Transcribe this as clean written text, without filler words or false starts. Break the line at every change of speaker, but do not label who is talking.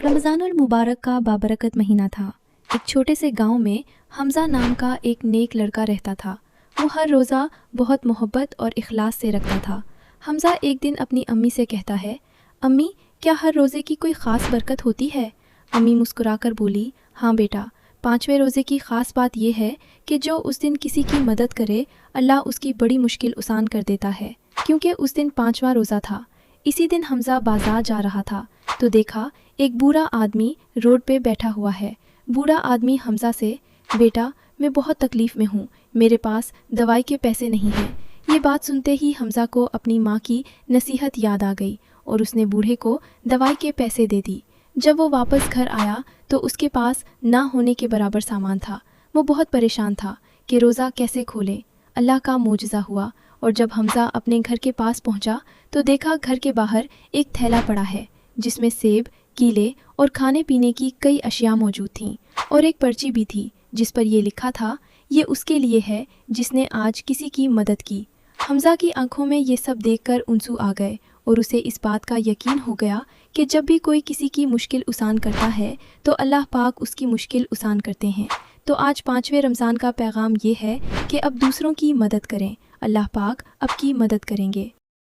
रमज़ानुल मुबारक का बाबरकत महीना था। एक छोटे से गांव में हमज़ा नाम का एक नेक लड़का रहता था। वो हर रोज़ा बहुत मोहब्बत और इखलास से रखता था। हमज़ा एक दिन अपनी अम्मी से कहता है, अम्मी, क्या हर रोज़े की कोई ख़ास बरकत होती है? अम्मी मुस्कुराकर बोली, हाँ बेटा, 5वें रोज़े की ख़ास बात यह है कि जो उस दिन किसी की मदद करे, अल्लाह उसकी बड़ी मुश्किल आसान कर देता है। क्योंकि उस दिन 5वां रोज़ा था। इसी दिन हमज़ा बाज़ार जा रहा था तो देखा एक बूढ़ा आदमी रोड पे बैठा हुआ है। बूढ़ा आदमी हमज़ा से, बेटा, मैं बहुत तकलीफ़ में हूँ, मेरे पास दवाई के पैसे नहीं हैं। ये बात सुनते ही हमज़ा को अपनी माँ की नसीहत याद आ गई और उसने बूढ़े को दवाई के पैसे दे दी। जब वो वापस घर आया तो उसके पास ना होने के बराबर सामान था। वो बहुत परेशान था कि रोज़ा कैसे खोले। अल्लाह का मोजज़ा हुआ और जब हमज़ा अपने घर के पास पहुंचा तो देखा घर के बाहर एक थैला पड़ा है जिसमें सेब, कीले और खाने पीने की कई अशिया मौजूद थीं और एक पर्ची भी थी जिस पर यह लिखा था, ये उसके लिए है जिसने आज किसी की मदद की। हमज़ा की आंखों में ये सब देखकर आंसू आ गए और उसे इस बात का यकीन हो गया कि जब भी कोई किसी की मुश्किल आसान करता है तो अल्लाह पाक उसकी मुश्किल आसान करते हैं। तो आज 5वें रमज़ान का पैगाम ये है कि अब दूसरों की मदद करें, अल्लाह पाक आपकी मदद करेंगे।